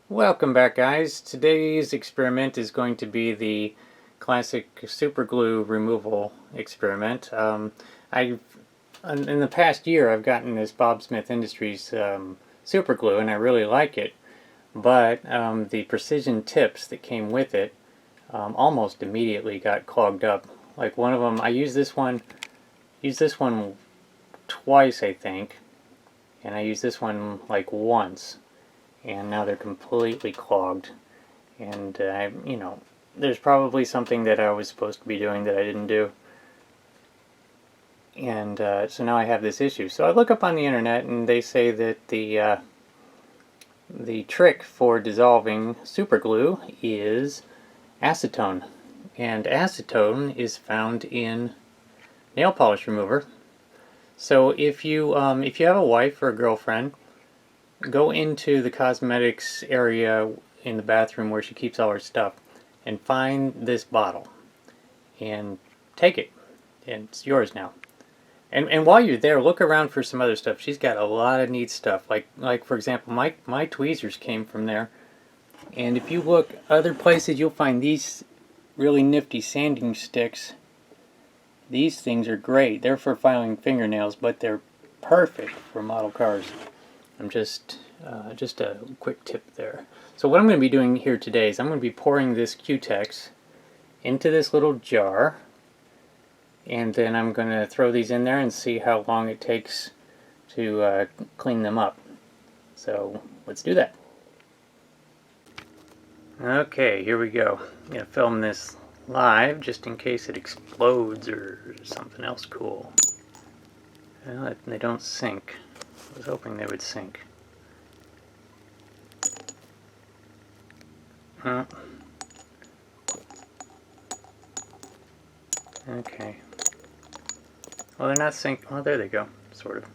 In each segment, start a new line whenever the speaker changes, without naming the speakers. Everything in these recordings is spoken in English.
Welcome back, guys. Today's experiment is going to be the classic super glue removal experiment. In the past year I've gotten this Bob Smith Industries super glue and I really like it, but the precision tips that came with it almost immediately got clogged up. Like one of them, I used this one twice, I think, and I used this one like once, and now they're completely clogged. And there's probably something that I was supposed to be doing that I didn't do, and so now I have this issue. So I look up on the internet, and they say that the trick for dissolving super glue is acetone, and acetone is found in nail polish remover. So if you have a wife or a girlfriend, go into the cosmetics area in the bathroom where she keeps all her stuff and find this bottle and take it, and it's yours now. And while you're there, look around for some other stuff. She's got a lot of neat stuff, like for example, my tweezers came from there. And if you look other places, you'll find these really nifty sanding sticks. These things are great. They're for filing fingernails, but they're perfect for model cars. I'm just a quick tip there. So what I'm going to be doing here today is I'm going to be pouring this Cutex into this little jar, and then I'm going to throw these in there and see how long it takes to clean them up. So let's do that. Okay, here we go. I'm going to film this live just in case it explodes or something else cool. Well, they don't sink. I was hoping they would sink. Oh. Okay. Well, they're not sink. Well, there they go, sort of.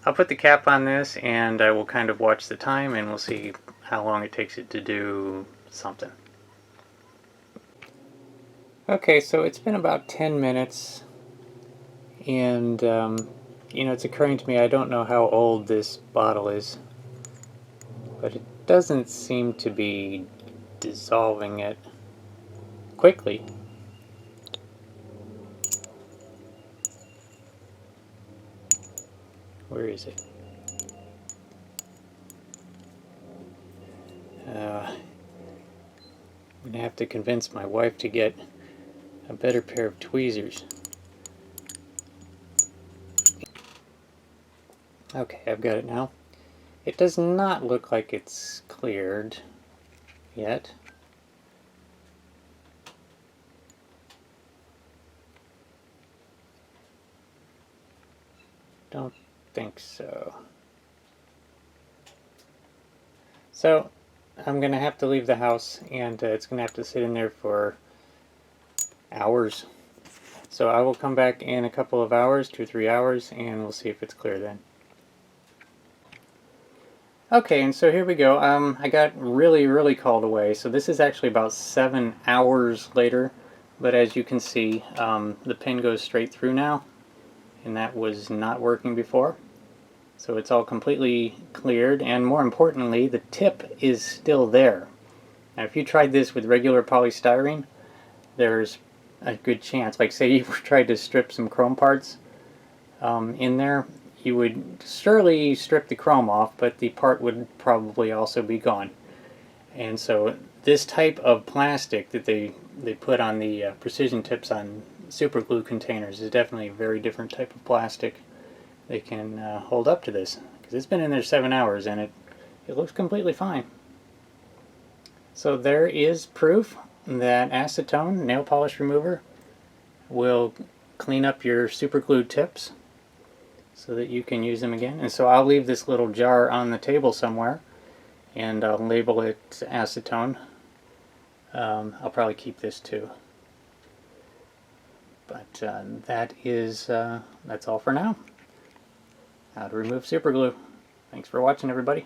I'll put the cap on this, and I will kind of watch the time, and we'll see how long it takes it to do something. Okay, so it's been about 10 minutes, and it's occurring to me I don't know how old this bottle is, but it doesn't seem to be dissolving it quickly. Where is it? I'm going to have to convince my wife to get a better pair of tweezers. Okay, I've got it now. It does not look like it's cleared yet. Don't think so. So I'm going to have to leave the house, and it's going to have to sit in there for hours. So I will come back in a couple of hours, 2 or 3 hours, and we'll see if it's clear then. Okay, and so here we go. I got really called away. So this is actually about 7 hours later, but as you can see, the pin goes straight through now, and that was not working before. So it's all completely cleared, and more importantly, the tip is still there. Now if you tried this with regular polystyrene, there's a good chance, like say you tried to strip some chrome parts in there, you would surely strip the chrome off, but the part would probably also be gone. And so this type of plastic that they put on the precision tips on super glue containers is definitely a very different type of plastic. They can hold up to this, because it's been in there 7 hours and it looks completely fine. So there is proof that acetone nail polish remover will clean up your super glue tips so that you can use them again. And so I'll leave this little jar on the table somewhere, and I'll label it acetone. I'll probably keep this too. But that's all for now. How to remove super glue. Thanks for watching, everybody.